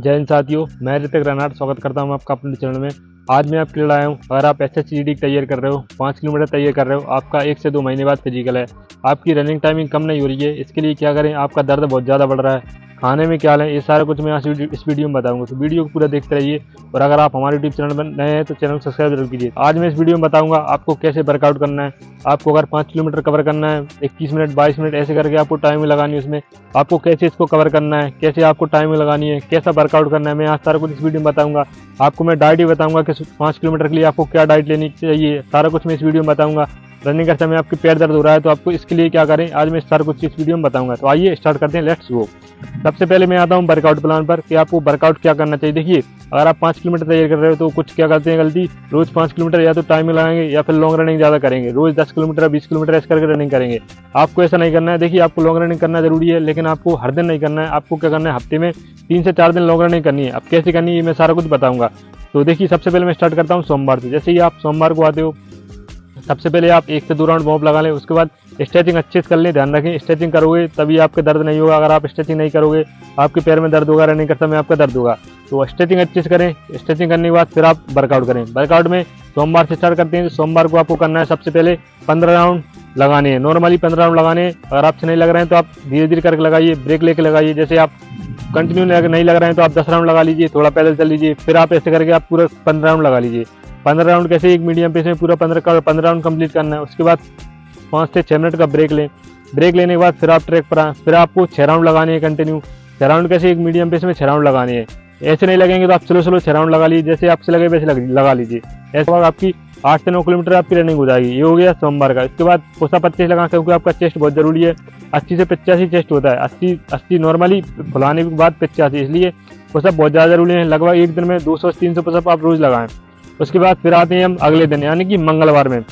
जय हिंद साथियों, मैं ऋतिक रनाट स्वागत करता हूं आपका अपने चैनल में। आज मैं आपके लिए लाया हूं, अगर आप एसएससीजीडी तैयार कर रहे हो, 5 किलोमीटर तैयार कर रहे हो, आपका 1 से 2 महीने बाद फिजिकल है, आपकी रनिंग टाइमिंग कम नहीं हो रही है, इसके लिए क्या करें? आपका दर्द बहुत ज़्यादा बढ़ रहा है, खाने में क्या लें, ये सारा कुछ मैं आज इस वीडियो में बताऊंगा। तो वीडियो को पूरा देखते रहिए और अगर आप हमारे यूट्यूब चैनल पर नए हैं तो चैनल को सब्सक्राइब जरूर कीजिए। आज मैं इस वीडियो में बताऊंगा आपको कैसे वर्कआउट करना है। आपको अगर 5 किलोमीटर कवर करना है, 21 मिनट 22 मिनट ऐसे करके आपको टाइमिंग लगानी है, उसमें आपको कैसे इसको कवर करना है, कैसे आपको टाइमिंग लगानी है, कैसा वर्कआउट करना है, मैं आज सारा कुछ इस वीडियो में बताऊंगा। आपको मैं डाइट भी बताऊंगा कि 5 किलोमीटर के लिए आपको क्या डाइट लेनी चाहिए, सारा कुछ मैं इस वीडियो में बताऊंगा। रनिंग करते समय आपके पैर दर्द हो रहा है तो आपको इसके लिए क्या करें, आज मैं सारा कुछ इस वीडियो में बताऊंगा। तो आइए स्टार्ट करते हैं, लेट्स गो। सबसे पहले मैं आता हूँ वर्कआउट प्लान पर कि आपको वर्कआउट क्या करना चाहिए। देखिए, अगर आप 5 किलोमीटर तैयार कर रहे हो तो कुछ क्या करते हैं गलती, रोज 5 किलोमीटर या तो टाइम लगाएंगे या फिर लॉन्ग रनिंग ज़्यादा करेंगे, रोज 10 किलोमीटर 20 किलोमीटर ऐसे करके रनिंग करेंगे। आपको ऐसा नहीं करना है। देखिए, आपको लॉन्ग रनिंग करना जरूरी है, लेकिन आपको हर दिन नहीं करना है। आपको क्या करना है, हफ्ते में 3 से 4 दिन लॉन्ग रनिंग करनी है। अब कैसे करनी है मैं सारा कुछ बताऊंगा। तो देखिए, सबसे पहले मैं स्टार्ट करता हूँ सोमवार से। जैसे ही आप सोमवार को आते हो, सबसे पहले आप 1 से 2 राउंड वार्म लगा लें। उसके बाद स्ट्रेचिंग अच्छे से कर लें, ध्यान रखें स्ट्रेचिंग करोगे तभी आपके दर्द नहीं होगा। अगर आप स्ट्रेचिंग नहीं करोगे आपके पैर में दर्द होगा, रनिंग करते समय आपका दर्द होगा। तो स्ट्रेचिंग अच्छे से करें। स्ट्रेचिंग करने के बाद फिर आप वर्कआउट करें। वर्कआउट में सोमवार से स्टार्ट करते हैं। सोमवार को आपको करना है सबसे पहले 15 राउंड लगाने हैं, नॉर्मली 15 राउंड लगाने हैं। अगर आपसे नहीं लग रहे हैं तो आप धीरे धीरे करके लगाइए, ब्रेक लेके लगाइए। जैसे आप कंटिन्यू नहीं लग रहे हैं तो आप 10 राउंड लगा लीजिए, थोड़ा पैदल चल लीजिए, फिर आप ऐसे करके आप पूरा 15 राउंड लगा लीजिए। 15 राउंड कैसे, एक मीडियम पेस में पूरा 15 राउंड कंप्लीट करना है। उसके बाद 5 से 6 मिनट का ब्रेक लें। ब्रेक लेने के बाद फिर आप ट्रैक पर आए, फिर आपको 6 राउंड लगाने हैं कंटिन्यू। 6 राउंड कैसे, एक मीडियम पेस में 6 राउंड लगाने हैं। ऐसे नहीं लगेंगे तो आप स्लो 6 राउंड लगा लीजिए, जैसे आपसे लगे वैसे लगा लीजिए। ऐसे बाद आपकी 8 से 9 किलोमीटर आपकी रनिंग हो जाएगी। ये हो गया सोमवार का। इसके बाद पुशअप 25 लगाना, क्योंकि आपका चेस्ट बहुत जरूरी है। 80 से 85 चेस्ट होता है, 80 नॉर्मली फुलाने के बाद 85, इसलिए पुशअप बहुत ज़्यादा जरूरी है। लगभग एक दिन में 200 से 300 पुशअप आप रोज लगाएं। उसके बाद फिर आते हैं हम अगले दिन, यानी कि मंगलवार में।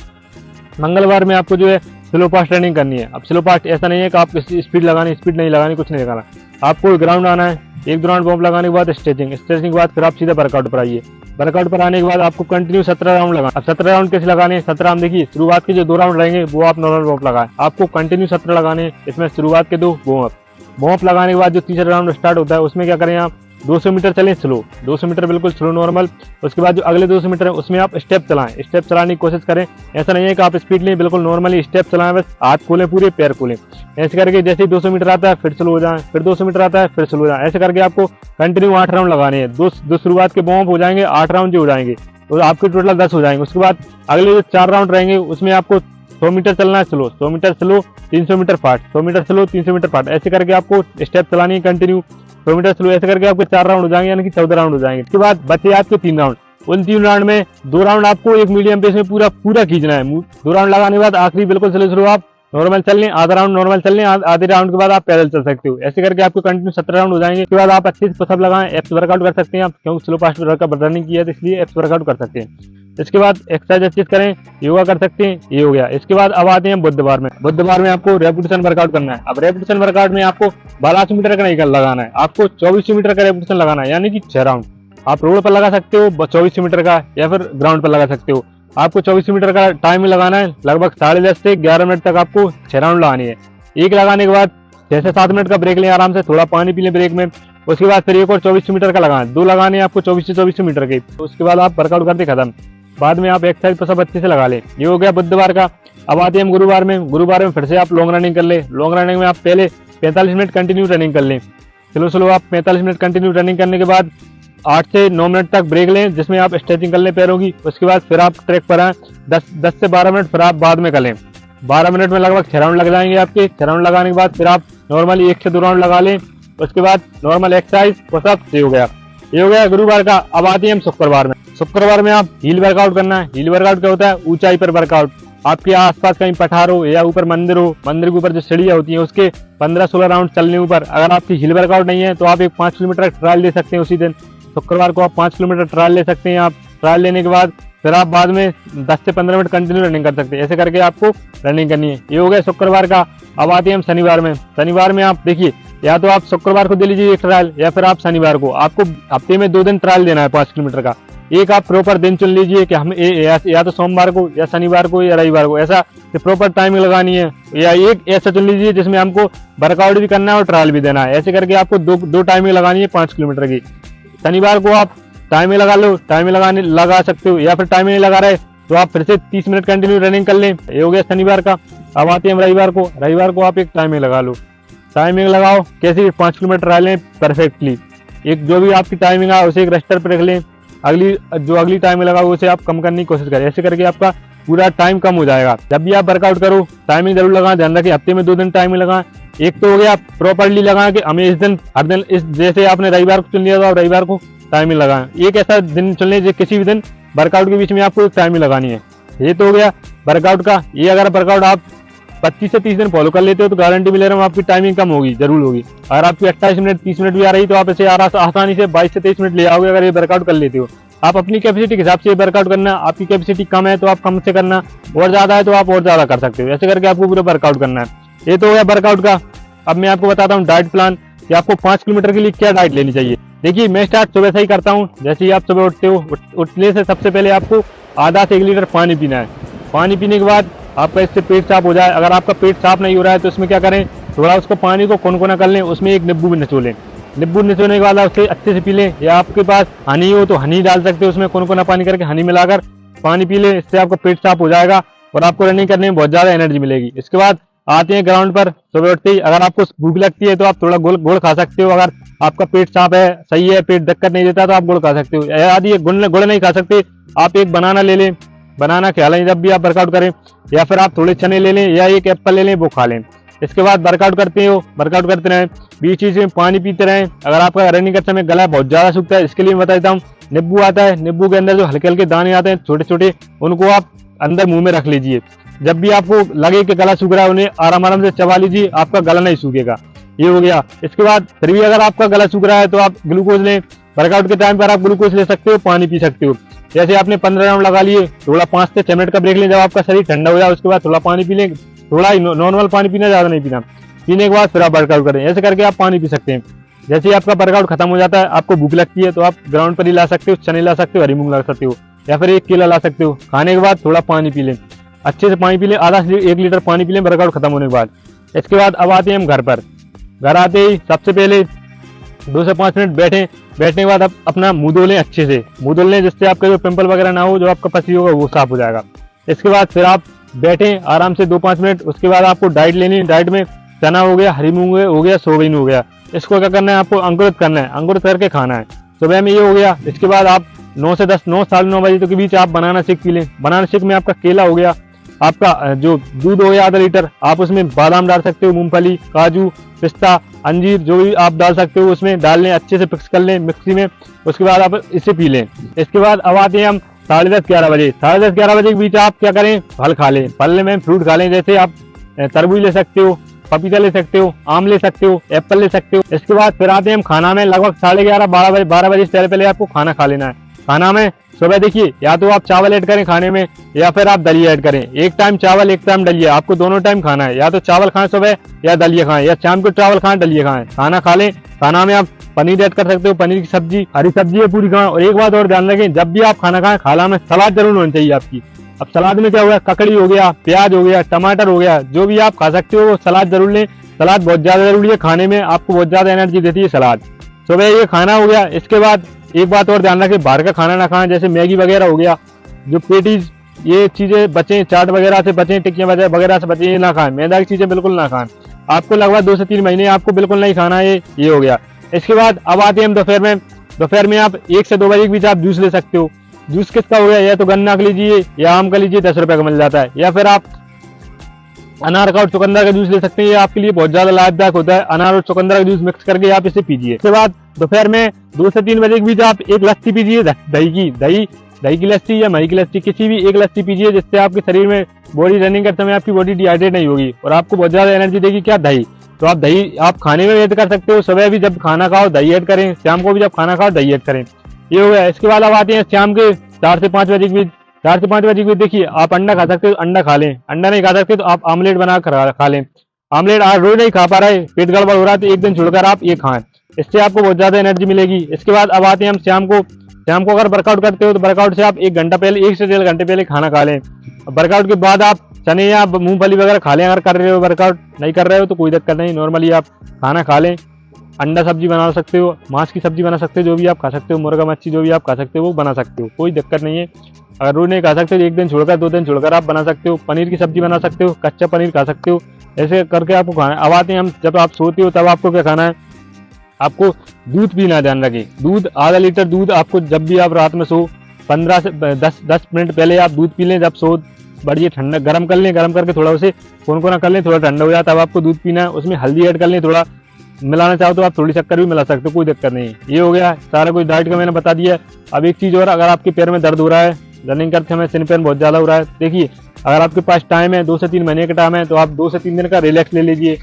मंगलवार में आपको जो है स्लो फास्ट रनिंग करनी है। अब स्लो फास्ट ऐसा नहीं है कि आप स्पीड लगानी, स्पीड नहीं लगानी, कुछ नहीं लगाना। आपको ग्राउंड आना है, 1-2 राउंड बॉम्ब लगाने के बाद स्ट्रेचिंग के बाद फिर आप सीधा वर्कआउट पर आइए। वर्कआउट पर आने के बाद आपको कंटिन्यू 17 राउंड लगाना। अब 17 राउंड कैसे लगाने हैं? 17 राउंड देखिए, शुरुआत के जो 2 राउंड रहेंगे वो आप नॉर्मल बॉम्ब लगाएं। आपको कंटिन्यू 17 लगाने हैं। इसमें शुरुआत के 2 बॉम्ब लगाने के बाद जो तीसरा राउंड स्टार्ट होता है उसमें क्या करें, आप 200 मीटर चलें स्लो, 200 मीटर बिल्कुल स्लो नॉर्मल। उसके बाद जो अगले 200 मीटर है उसमें आप स्टेप चलाएं, स्टेप चलाने की कोशिश करें। ऐसा नहीं है कि आप स्पीड लें, बिल्कुल नॉर्मली स्टेप चलाएं, बस हाथ खोलें पूरे, पैर खोलें। ऐसे करके जैसे ही 200 मीटर आता है फिर स्लो हो जाएं, फिर 200 मीटर आता है फिर स्लो हो जाएं। ऐसे करके आपको कंटिन्यू 8 राउंड लगाने हैं। दो शुरुआत के बॉम्ब हो जाएंगे, 8 राउंड जो हो जाएंगे तो आपके टोटल 10 हो जाएंगे। उसके बाद अगले जो 4 राउंड रहेंगे उसमें आपको 100 मीटर चलना है slow, 100 meter slow, 300 meter fast, 100 meter slow, 300 meter fast. ऐसे करके आपको स्टेप चलानी है कंटिन्यू, 100 मीटर स्लो। ऐसे करके आपके 4 राउंड हो जाएंगे, यानी कि 14 राउंड हो जाएंगे। उसके बाद बचे आपके 3 राउंड। उन 3 राउंड में 2 राउंड आपको एक मीडियम पेस में पूरा खींचना है। 2 राउंड लगाने के बाद आखिरी बिल्कुल स्लो आप नॉर्मल चल लें, आधा राउंड नॉर्मल चल लें, आधे राउंड के बाद आप पैदल चल सकते हो। ऐसे करके आपको कंटिन्यू 17 राउंड हो जाएंगे। उसके बाद आप अच्छे से पुशअप लगाएं, एप्स वर्कआउट कर सकते हैं आप, क्योंकि स्लो फास्ट रनिंग की है तो इसलिए एप्स वर्कआउट कर सकते हैं। इसके बाद एक्सरसाइज अच्छे से करें, योगा कर सकते हैं, ये हो गया। इसके बाद अब आते हैं बुधवार में। बुधवार में आपको रेपिटेशन वर्कआउट करना है। अब रेपिटेशन वर्कआउट में आपको 1200 मीटर का नहीं लगाना है, आपको 2400 मीटर का रेपिटेशन लगाना है, यानी कि 6 राउंड। आप रोड पर लगा सकते हो 2400 मीटर का, या फिर ग्राउंड पर लगा सकते हो। आपको 2400 मीटर का टाइम लगाना है, लगभग 10:30 से 11 मिनट तक आपको 6 राउंड लगानी है। एक लगाने के बाद 6 से 7 मिनट का ब्रेक लें, आराम से थोड़ा पानी पी लें ब्रेक में। उसके बाद फिर एक और 2400 मीटर का लगाएं, 2 लगाने हैं आपको 2400 मीटर के। उसके बाद आप वर्कआउट करते खत्म, बाद में आप एक्सरसाइज पर सब अच्छे से लगा लें। ये हो गया बुधवार का। अब आते हैं हम गुरुवार में। गुरुवार में फिर से आप लॉन्ग रनिंग कर लें। लॉन्ग रनिंग में आप पहले 45 मिनट कंटिन्यू रनिंग कर लें, स्लो आप 45 मिनट कंटिन्यू रनिंग करने के बाद 8 से 9 मिनट तक ब्रेक लें, जिसमें आप स्ट्रेचिंग कर लें पैरों की। उसके बाद फिर आप ट्रैक पर आएँ, 10 से 12 मिनट फिर आप बाद में कर लें। 12 मिनट में लगभग 6 राउंड लग जाएंगे आपके। 6 राउंड लगाने के बाद फिर आप नॉर्मली 1 से 2 राउंड लगा लें। उसके बाद नॉर्मल एक्सरसाइज पुशअप, ये हो गया गुरुवार का। अब आते हैं हम शुक्रवार में। शुक्रवार में आप हील वर्कआउट करना है। हील वर्कआउट क्या होता है? ऊंचाई पर वर्कआउट। आपके आसपास कहीं पठार हो या ऊपर मंदिर हो, मंदिर के ऊपर जो सीढ़ियाँ होती हैं उसके 15-16 राउंड चलने ऊपर। अगर आपकी हील वर्कआउट नहीं है तो आप एक 5 किलोमीटर ट्रायल ले सकते हैं उसी दिन। शुक्रवार को आप 5 किलोमीटर ट्रायल ले सकते हैं। आप ट्रायल लेने के बाद फिर आप बाद में 10 से 15 मिनट कंटिन्यू रनिंग कर सकते हैं। ऐसे करके आपको रनिंग करनी है। ये हो गया शुक्रवार का। अब आते हैं हम शनिवार में। शनिवार में आप देखिए, या तो आप शुक्रवार को दे लीजिए एक ट्रायल, या फिर आप शनिवार को। आपको हफ्ते में 2 दिन ट्रायल देना है 5 किलोमीटर का। एक आप प्रॉपर दिन चुन लीजिए कि हम या तो सोमवार को या शनिवार को या रविवार को, ऐसा प्रॉपर टाइमिंग लगानी है। या एक ऐसा चुन लीजिए जिसमें हमको वर्कआउट भी करना है और ट्रायल भी देना है। ऐसे करके आपको दो टाइमिंग लगानी है 5 किलोमीटर की। शनिवार को आप टाइमिंग लगा लो, टाइमिंग लगा सकते हो, या फिर टाइमिंग नहीं लगा रहे तो आप फिर से 30 मिनट कंटिन्यू रनिंग कर लें। ये हो गया शनिवार का। अब आते हैं हम रविवार को। रविवार को आप एक टाइमिंग लगा लो, टाइमिंग लगाओ कैसे 5 किलोमीटर रह लें परफेक्टली। एक जो भी आपकी टाइमिंग है उसे एक रजिस्टर पर रख लें, अगली टाइमिंग लगाओ उसे आप कम करने की कोशिश करें। ऐसे करके आपका पूरा टाइम कम हो जाएगा। जब भी आप वर्कआउट करो टाइमिंग जरूर लगाएं, ध्यान रखें हफ्ते में 2 दिन टाइमिंग लगाएं। एक तो हो गया प्रॉपरली लगाएं कि हमें इस दिन हर दिन इस, जैसे आपने रविवार को चुन लिया तो आप रविवार को टाइमिंग लगाएं। एक ऐसा दिन चुन लें जो किसी भी दिन वर्कआउट के बीच में आपको टाइमिंग लगानी है। ये तो हो गया वर्कआउट का। ये अगर वर्कआउट आप 25 से 30 दिन फॉलो कर लेते हो तो गारंटी मिले रहा हूं आपकी टाइमिंग कम होगी, जरूर होगी। अगर आपकी 28 मिनट 30 मिनट भी आ रही तो आप इसे आसानी से 22 से 23 मिनट ले आओगे अगर ये वर्कआउट कर लेते हो। आप अपनी कैपेसिटी के हिसाब से वर्कआउट करना। आपकी कैपेसिटी कम है तो आप कम से करना, और ज्यादा है तो आप और ज्यादा कर सकते हो। ऐसे करके आपको पूरा वर्कआउट करना है। ये तो हो गया वर्कआउट का। अब मैं आपको बताता हूँ डाइट प्लान कि आपको 5 किलोमीटर के लिए क्या डाइट लेनी चाहिए। देखिए मैं स्टार्ट सुबह से ही करता हूँ। जैसे ही आप सुबह उठते हो, उठने से सबसे पहले आपको आधा से 1 लीटर पानी पीना है। पानी पीने के बाद आपका इससे पेट साफ हो जाए। अगर आपका पेट साफ नहीं हो रहा है तो इसमें क्या करें, थोड़ा उसको पानी को कुनकुना कर लें, उसमें एक नींबू भी निचोलें। नींबू निचोड़ने के बाद उसे अच्छे से पी लें, या आपके पास हनी हो तो हनी डाल सकते हो उसमें, कुनकुना पानी करके हनी मिलाकर पानी पी लें। इससे आपका पेट साफ हो जाएगा और आपको रनिंग करने में बहुत ज्यादा एनर्जी मिलेगी। इसके बाद आते हैं ग्राउंड पर। सुबह उठते ही अगर आपको भूख लगती है तो आप थोड़ा गुड़ खा सकते हो। अगर आपका पेट साफ है, सही है, पेट दिक्कत नहीं देता तो आप गुड़ खा सकते हो। यदि गुड़ नहीं खा सकते आप एक बनाना ले लें, बनाना खा लें जब भी आप वर्कआउट करें, या फिर आप थोड़े चने ले लें या एक एप्पल ले लें, वो खा लें। इसके बाद वर्कआउट करते हो, वर्कआउट करते रहें, बीच बीच में पानी पीते रहें। अगर आपका रनिंग करते समय गला बहुत ज्यादा सूखता है, इसके लिए मैं बता देता हूँ, नींबू आता है, नींबू के अंदर जो हल्के हल्के दाने आते हैं छोटे छोटे, उनको आप अंदर मुंह में रख लीजिए। जब भी आपको लगे कि गला सूख रहा है उन्हें आराम आराम से चबा लीजिए, आपका गला नहीं सूखेगा। ये हो गया। इसके बाद फिर भी अगर आपका गला सूख रहा है तो आप ग्लूकोज लें। वर्कआउट के टाइम पर आप ग्लूकोज ले सकते हो, पानी पी सकते हो। जैसे आपने 15 राउंड लगा लिए, थोड़ा 5 से 6 मिनट का ब्रेक लें, जब आपका शरीर ठंडा हो जाए उसके बाद थोड़ा पानी पी लें। थोड़ा ही नॉर्मल पानी पीना, ज्यादा नहीं पीना। पीने के बाद फिर आप वर्कआउट करें। ऐसे करके आप पानी पी सकते हैं। जैसे ही आपका वर्कआउट खत्म हो जाता है, आपको भूख लगती है तो आप ग्राउंड पर ही ला सकते हो, चने ला सकते हो, हरी मूंग ला सकते हो, या फिर एक केला ला सकते हो। खाने के बाद थोड़ा पानी पी लें, अच्छे से पानी पी लें, आधा से 1 लीटर पानी पी लें वर्कआउट खत्म होने के बाद। इसके बाद अब आते हैं हम घर पर। घर आते ही सबसे पहले 2 से 5 मिनट बैठें। बैठने के बाद आप अपना मुंह धो लें, अच्छे से मुंह धो लें, जिससे आपका जो पिंपल वगैरह ना हो, जो आपका पसी होगा वो साफ हो जाएगा। इसके बाद फिर आप बैठें आराम से 2-5 मिनट। उसके बाद आपको डाइट लेनी है। डाइट में चना हो गया, हरी मूंग हो गया, सोयाबीन हो गया। इसको क्या करना है, आपको अंकुरित करना है, अंकुरित करके खाना है। सुबह में ये हो गया। इसके बाद आप 9 से 10, 9 साढ़े 9 बजे तक के बीच आप बनाना शेक पी लें। बनाना शेक में आपका केला हो गया, आपका जो दूध हो गया आधा लीटर, आप उसमें बादाम डाल सकते हो, मूंगफली, काजू, पिस्ता, अंजीर, जो भी आप डाल सकते हो उसमें डाल लें, अच्छे से मिक्स कर लें मिक्सी में। उसके बाद आप इसे पी लें। इसके बाद अब आते हैं हम 10:30-11 बजे। 10:30-11 बजे के बीच आप क्या करें, फल खा लें। फल में फ्रूट खा लें, जैसे आप तरबूज ले सकते हो, पपीता ले सकते हो, आम ले सकते हो, एप्पल ले सकते हो। इसके बाद फिर आते हैं हम खाना में। लगभग 11:30 12 बजे से पहले आपको खाना खा लेना है। खाना में सुबह देखिए, या तो आप चावल ऐड करें खाने में, या फिर आप दलिया ऐड करें। एक टाइम चावल, एक टाइम दलिया, आपको दोनों टाइम खाना है। या तो चावल खाएं सुबह, या दलिया खाएं, या शाम को चावल खाएं, दलिया खाएं। खाना खा लें। खाना में आप पनीर ऐड कर सकते हो, पनीर की सब्जी, हरी सब्जी है पूरी खाएं। और एक बात और ध्यान रखें, जब भी आप खाना खाएं, खाना में सलाद जरूर होनी चाहिए आपकी। अब सलाद में क्या हो गया, ककड़ी हो गया, प्याज हो गया, टमाटर हो गया, जो भी आप खा सकते हो वो सलाद जरूर लें। सलाद बहुत ज्यादा जरूरी है खाने में, आपको बहुत ज्यादा एनर्जी देती है सलाद। सुबह ये खाना हो गया। इसके बाद एक बात और ध्यान रखें, बाहर का खाना ना खाएं, जैसे मैगी वगैरह हो गया, जो पेटीज, ये चीजें बचें, चाट वगैरह से बचें, टिक्कियां वगैरह से बचें, ये ना खाएं। मैदा की चीजें बिल्कुल ना खाएं। आपको लगभग 2 से 3 महीने आपको बिल्कुल नहीं खाना है। ये हो गया। इसके बाद अब आते हैं हम दोपहर में। दोपहर में आप 1 से 2 बजे के बीच आप जूस ले सकते हो। जूस किसका हो गया, या तो गन्ना का लीजिए या आम का लीजिए, 10 रुपए का मिल जाता है। या फिर आप अनार का और चुकंदर का जूस ले सकते हैं, ये आपके लिए बहुत ज्यादा लाभदायक होता है। अनार और चुकंदर का जूस मिक्स करके आप इसे पीजिए। इसके बाद दोपहर में 2 से 3 बजे के बीच आप एक लस्सी पीजिए, दही की लस्सी या मही की लस्सी, किसी भी एक लस्सी पीजिए, जिससे आपके शरीर में बॉडी रनिंग करते समय आपकी बॉडी डिहाइड्रेट नहीं होगी और आपको बहुत ज्यादा एनर्जी देगी। क्या, दही। तो आप दही आप खाने में ऐड कर सकते हो। सुबह भी जब खाना खाओ दही ऐड करें, शाम को भी जब खाना खाओ दही ऐड करें। ये हो गया। इसके बाद अब आते हैं शाम के 4 से 5 बजे के बीच। 4 से 5 बजे के बीच देखिए, आप अंडा खा सकते हो, अंडा खा लें। अंडा नहीं खा सकते तो आप आमलेट बना कर खा लें। आमलेट आज रोज नहीं खा पा रहे, पेट गड़बड़ हो रहा है, तो एक दिन छोड़कर आप ये खाएं, इससे आपको बहुत ज्यादा एनर्जी मिलेगी। इसके बाद अब आते हैं हम शाम को अगर वर्कआउट करते हो तो वर्कआउट से आप 1 घंटा पहले, 1 से 1.5 घंटे पहले खाना खा लें। वर्कआउट के बाद आप चने या मूंगफली वगैरह खा लें। अगर कर रहे हो वर्कआउट, नहीं कर रहे हो तो कोई दिक्कत नहीं, नॉर्मली आप खाना खा लें। अंडा सब्जी बना सकते हो, मांस की सब्जी बना सकते हो, जो भी आप खा सकते हो, मुर्गा मच्छी जो भी आप खा सकते हो वो बना सकते हो, कोई दिक्कत नहीं है। अगर रोज नहीं खा सकते तो एक दिन छोड़कर 2 दिन छोड़कर आप बना सकते हो। पनीर की सब्जी बना सकते हो, कच्चा पनीर खा सकते हो, ऐसे करके आपको खाना है। अब आते हैं हम, जब आप सोते हो तब आपको क्या खाना है, आपको दूध पीना, ध्यान रखिए। दूध आधा लीटर दूध आपको, जब भी आप रात में सो 15 से 10 मिनट पहले आप दूध पी लें। जब सो बढ़िए ठंडा गर्म कर लें, गर्म करके थोड़ा उसे कोना कर लें, थोड़ा ठंडा हो जाए तब आपको दूध पीना है। उसमें हल्दी ऐड कर लें, थोड़ा मिलाना चाहो तो आप थोड़ी शक्कर भी मिला सकते हो, कोई दिक्कत नहीं है। ये हो गया सारा कुछ डाइट का मैंने बता दिया। अब एक चीज़ और, अगर आपके पैर में दर्द हो रहा है, रनिंग करते समय सिन पेन बहुत ज़्यादा हो रहा है, देखिए अगर आपके पास टाइम है 2 से 3 महीने का टाइम है तो आप 2 से 3 दिन का रिलैक्स ले लीजिए।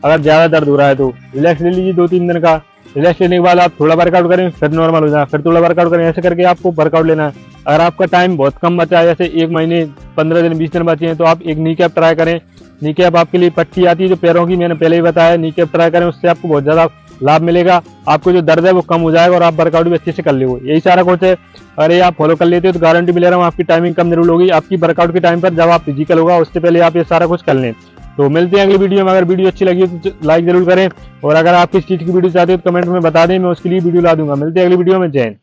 अगर ज़्यादा दर्द हो रहा है तो रिलैक्स ले लीजिए 2-3 दिन का। रिलैक्स लेने के बाद आप थोड़ा वर्कआउट करें, फिर नॉर्मल हो जाए, फिर थोड़ा वर्कआउट करें, ऐसे करके आपको वर्कआउट लेना है। अगर आपका टाइम बहुत कम बचा है, जैसे 1 महीने 15 दिन 20 दिन बचे हैं, तो आप एक नी कैप ट्राई करें। नी कैप आपके लिए पट्टी आती है जो पैरों की, मैंने पहले ही बताया, नी कैप ट्राई करें, उससे आपको बहुत ज़्यादा लाभ मिलेगा। आपको जो दर्द है वो कम हो जाएगा और आप वर्कआउट भी अच्छे से कर लेंगे। यही सारा कुछ है। अरे आप फॉलो कर लेते हो तो गारंटी मिले रहा हूँ आपकी टाइमिंग कम जरूर होगी। आपकी वर्कआउट के टाइम पर जब आप फिजिकल होगा उससे पहले आप ये सारा कुछ कर लें। तो मिलते हैं अगली वीडियो में। अगर वीडियो अच्छी लगी हो तो लाइक जरूर करें, और अगर आप किस चीज़ की वीडियो चाहते हो तो कमेंट में बता दें, मैं उसके लिए वीडियो ला दूंगा। मिलते हैं अगली वीडियो में। जय हिंद।